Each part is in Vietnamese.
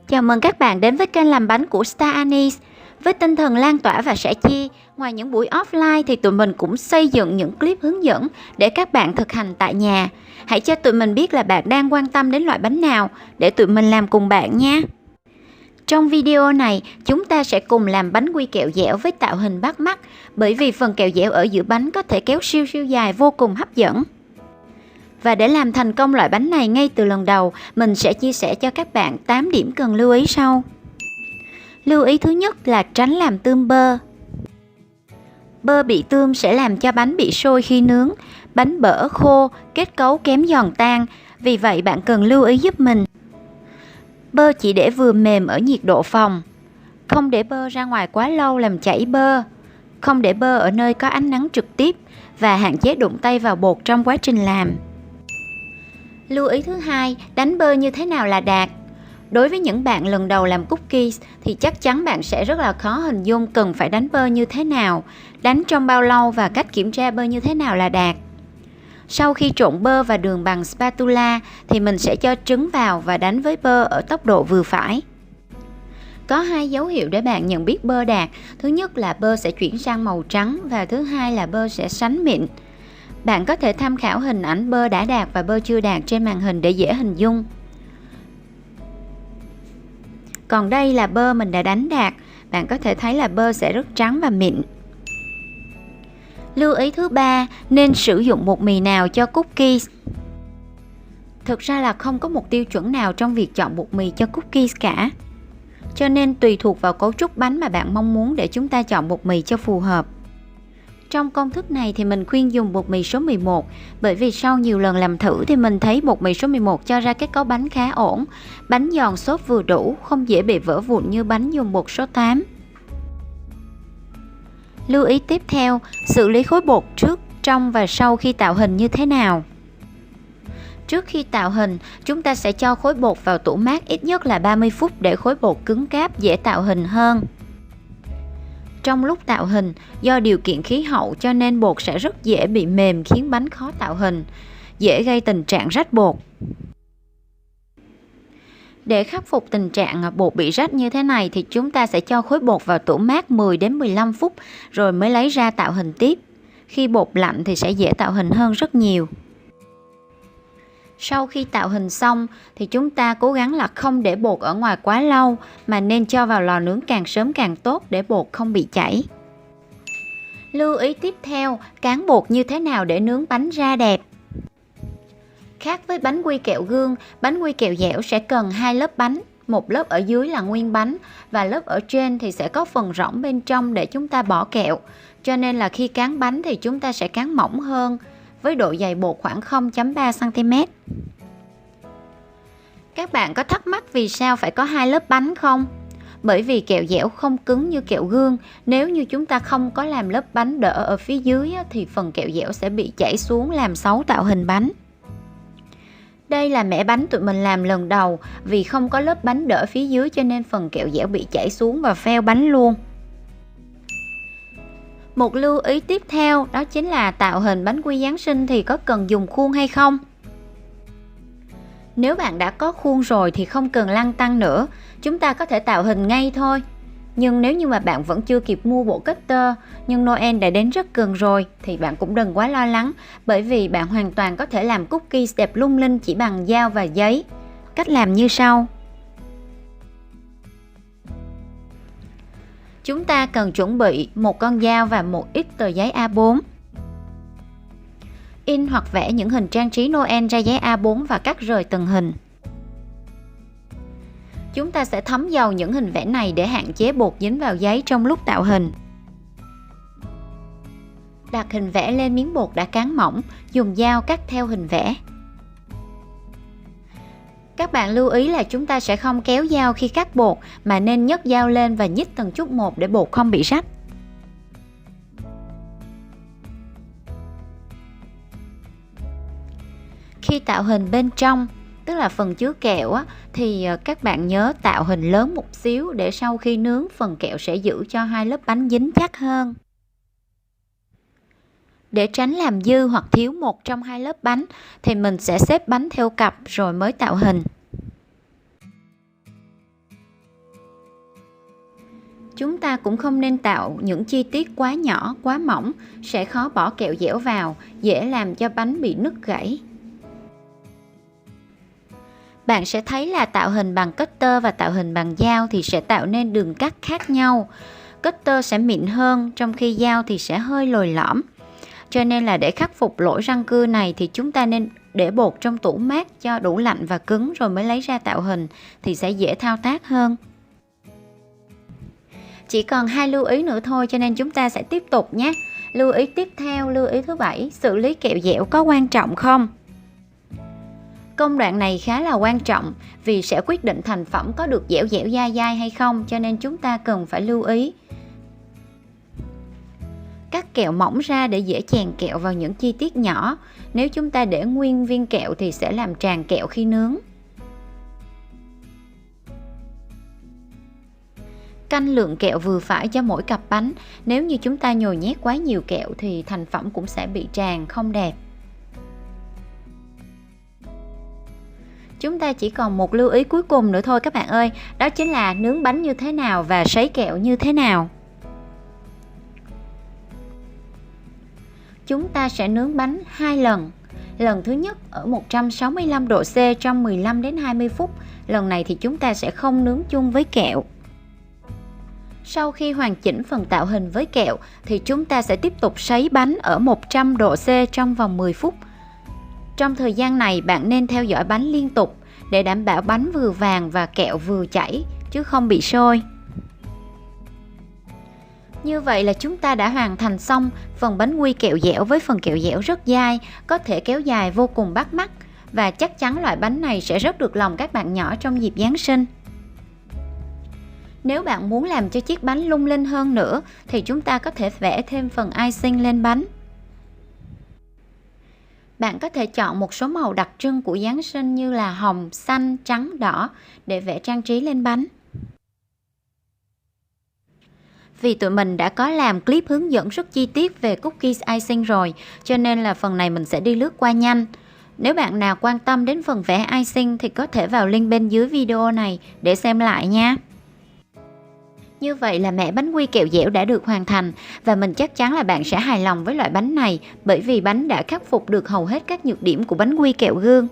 Chào mừng các bạn đến với kênh làm bánh của Star Anise. Với tinh thần lan tỏa và sẻ chia, ngoài những buổi offline thì tụi mình cũng xây dựng những clip hướng dẫn để các bạn thực hành tại nhà. Hãy cho tụi mình biết là bạn đang quan tâm đến loại bánh nào để tụi mình làm cùng bạn nha. Trong video này, chúng ta sẽ cùng làm bánh quy kẹo dẻo với tạo hình bắt mắt, bởi vì phần kẹo dẻo ở giữa bánh có thể kéo siêu dài vô cùng hấp dẫn. Và để làm thành công loại bánh này ngay từ lần đầu, mình sẽ chia sẻ cho các bạn 8 điểm cần lưu ý sau. Lưu ý thứ nhất là tránh làm tươm bơ. Bơ bị tươm sẽ làm cho bánh bị sôi khi nướng, bánh bở khô, kết cấu kém giòn tan, vì vậy bạn cần lưu ý giúp mình. Bơ chỉ để vừa mềm ở nhiệt độ phòng. Không để bơ ra ngoài quá lâu làm chảy bơ. Không để bơ ở nơi có ánh nắng trực tiếp và hạn chế đụng tay vào bột trong quá trình làm. Lưu ý thứ hai, đánh bơ như thế nào là đạt. Đối với những bạn lần đầu làm cookies thì chắc chắn bạn sẽ rất là khó hình dung cần phải đánh bơ như thế nào, đánh trong bao lâu và cách kiểm tra bơ như thế nào là đạt. Sau khi trộn bơ và đường bằng spatula thì mình sẽ cho trứng vào và đánh với bơ ở tốc độ vừa phải. Có hai dấu hiệu để bạn nhận biết bơ đạt. Thứ nhất là bơ sẽ chuyển sang màu trắng và thứ hai là bơ sẽ sánh mịn. Bạn có thể tham khảo hình ảnh bơ đã đạt và bơ chưa đạt trên màn hình để dễ hình dung. Còn đây là bơ mình đã đánh đạt. Bạn có thể thấy là bơ sẽ rất trắng và mịn. Lưu ý thứ ba, nên sử dụng bột mì nào cho cookies. Thực ra là không có một tiêu chuẩn nào trong việc chọn bột mì cho cookies cả. Cho nên tùy thuộc vào cấu trúc bánh mà bạn mong muốn để chúng ta chọn bột mì cho phù hợp. Trong công thức này thì mình khuyên dùng bột mì số 11, bởi vì sau nhiều lần làm thử thì mình thấy bột mì số 11 cho ra kết cấu bánh khá ổn, bánh giòn xốp vừa đủ, không dễ bị vỡ vụn như bánh dùng bột số 8. Lưu ý tiếp theo, xử lý khối bột trước, trong và sau khi tạo hình như thế nào. Trước khi tạo hình, chúng ta sẽ cho khối bột vào tủ mát ít nhất là 30 phút để khối bột cứng cáp dễ tạo hình hơn. Trong lúc tạo hình, do điều kiện khí hậu cho nên bột sẽ rất dễ bị mềm khiến bánh khó tạo hình, dễ gây tình trạng rách bột. Để khắc phục tình trạng bột bị rách như thế này thì chúng ta sẽ cho khối bột vào tủ mát 10 đến 15 phút rồi mới lấy ra tạo hình tiếp. Khi bột lạnh thì sẽ dễ tạo hình hơn rất nhiều. Sau khi tạo hình xong thì chúng ta cố gắng là không để bột ở ngoài quá lâu mà nên cho vào lò nướng càng sớm càng tốt để bột không bị chảy. Lưu ý tiếp theo, cán bột như thế nào để nướng bánh ra đẹp. Khác với bánh quy kẹo gương, bánh quy kẹo dẻo sẽ cần 2 lớp bánh, một lớp ở dưới là nguyên bánh và lớp ở trên thì sẽ có phần rỗng bên trong để chúng ta bỏ kẹo. Cho nên là khi cán bánh thì chúng ta sẽ cán mỏng hơn, với độ dày bột khoảng 0,3 cm. Các bạn có thắc mắc vì sao phải có 2 lớp bánh không? Bởi vì kẹo dẻo không cứng như kẹo gương, nếu như chúng ta không có làm lớp bánh đỡ ở phía dưới thì phần kẹo dẻo sẽ bị chảy xuống làm xấu tạo hình bánh. Đây là mẻ bánh tụi mình làm lần đầu, vì không có lớp bánh đỡ phía dưới cho nên phần kẹo dẻo bị chảy xuống và pheo bánh luôn. Một lưu ý tiếp theo đó chính là tạo hình bánh quy Giáng sinh thì có cần dùng khuôn hay không? Nếu bạn đã có khuôn rồi thì không cần lăn tăn nữa, chúng ta có thể tạo hình ngay thôi. Nhưng nếu như mà bạn vẫn chưa kịp mua bộ cutter nhưng Noel đã đến rất gần rồi thì bạn cũng đừng quá lo lắng, bởi vì bạn hoàn toàn có thể làm cookies đẹp lung linh chỉ bằng dao và giấy. Cách làm như sau. Chúng ta cần chuẩn bị một con dao và một ít tờ giấy A4. In hoặc vẽ những hình trang trí Noel ra giấy A4 và cắt rời từng hình. Chúng ta sẽ thấm dầu những hình vẽ này để hạn chế bột dính vào giấy trong lúc tạo hình. Đặt hình vẽ lên miếng bột đã cán mỏng, dùng dao cắt theo hình vẽ. Các bạn lưu ý là chúng ta sẽ không kéo dao khi cắt bột mà nên nhấc dao lên và nhích từng chút một để bột không bị rách. Khi tạo hình bên trong, tức là phần chứa kẹo thì các bạn nhớ tạo hình lớn một xíu để sau khi nướng phần kẹo sẽ giữ cho 2 lớp bánh dính chắc hơn. Để tránh làm dư hoặc thiếu một trong hai lớp bánh thì mình sẽ xếp bánh theo cặp rồi mới tạo hình. Chúng ta cũng không nên tạo những chi tiết quá nhỏ, quá mỏng, sẽ khó bỏ kẹo dẻo vào, dễ làm cho bánh bị nứt gãy. Bạn sẽ thấy là tạo hình bằng cutter và tạo hình bằng dao thì sẽ tạo nên đường cắt khác nhau. Cutter sẽ mịn hơn, trong khi dao thì sẽ hơi lồi lõm. Cho nên là để khắc phục lỗi răng cưa này thì chúng ta nên để bột trong tủ mát cho đủ lạnh và cứng rồi mới lấy ra tạo hình thì sẽ dễ thao tác hơn. Chỉ còn 2 lưu ý nữa thôi cho nên chúng ta sẽ tiếp tục nhé. Lưu ý tiếp theo, lưu ý thứ 7, xử lý kẹo dẻo có quan trọng không? Công đoạn này khá là quan trọng vì sẽ quyết định thành phẩm có được dẻo dẻo dai dai hay không, cho nên chúng ta cần phải lưu ý. Cắt kẹo mỏng ra để dễ chèn kẹo vào những chi tiết nhỏ. Nếu chúng ta để nguyên viên kẹo thì sẽ làm tràn kẹo khi nướng. Canh lượng kẹo vừa phải cho mỗi cặp bánh. Nếu như chúng ta nhồi nhét quá nhiều kẹo thì thành phẩm cũng sẽ bị tràn, không đẹp. Chúng ta chỉ còn một lưu ý cuối cùng nữa thôi các bạn ơi. Đó chính là nướng bánh như thế nào và sấy kẹo như thế nào. Chúng ta sẽ nướng bánh 2 lần. Lần thứ nhất ở 165 độ C trong 15 đến 20 phút. Lần này thì chúng ta sẽ không nướng chung với kẹo. Sau khi hoàn chỉnh phần tạo hình với kẹo thì chúng ta sẽ tiếp tục sấy bánh ở 100 độ C trong vòng 10 phút. Trong thời gian này bạn nên theo dõi bánh liên tục để đảm bảo bánh vừa vàng và kẹo vừa chảy chứ không bị sôi. Như vậy là chúng ta đã hoàn thành xong phần bánh quy kẹo dẻo với phần kẹo dẻo rất dai, có thể kéo dài vô cùng bắt mắt và chắc chắn loại bánh này sẽ rất được lòng các bạn nhỏ trong dịp Giáng sinh. Nếu bạn muốn làm cho chiếc bánh lung linh hơn nữa thì chúng ta có thể vẽ thêm phần icing lên bánh. Bạn có thể chọn một số màu đặc trưng của Giáng sinh như là hồng, xanh, trắng, đỏ để vẽ trang trí lên bánh. Vì tụi mình đã có làm clip hướng dẫn rất chi tiết về cookies icing rồi, cho nên là phần này mình sẽ đi lướt qua nhanh. Nếu bạn nào quan tâm đến phần vẽ icing thì có thể vào link bên dưới video này để xem lại nha. Như vậy là mẻ bánh quy kẹo dẻo đã được hoàn thành và mình chắc chắn là bạn sẽ hài lòng với loại bánh này bởi vì bánh đã khắc phục được hầu hết các nhược điểm của bánh quy kẹo gương.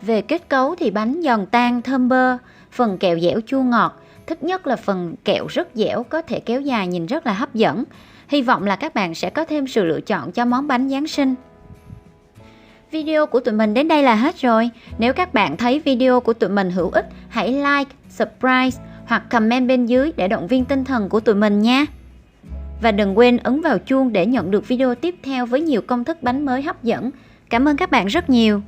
Về kết cấu thì bánh giòn tan, thơm bơ, phần kẹo dẻo chua ngọt, thích nhất là phần kẹo rất dẻo có thể kéo dài nhìn rất là hấp dẫn. Hy vọng là các bạn sẽ có thêm sự lựa chọn cho món bánh Giáng sinh. Video của tụi mình đến đây là hết rồi. Nếu các bạn thấy video của tụi mình hữu ích, hãy like, subscribe hoặc comment bên dưới để động viên tinh thần của tụi mình nha. Và đừng quên ấn vào chuông để nhận được video tiếp theo với nhiều công thức bánh mới hấp dẫn. Cảm ơn các bạn rất nhiều.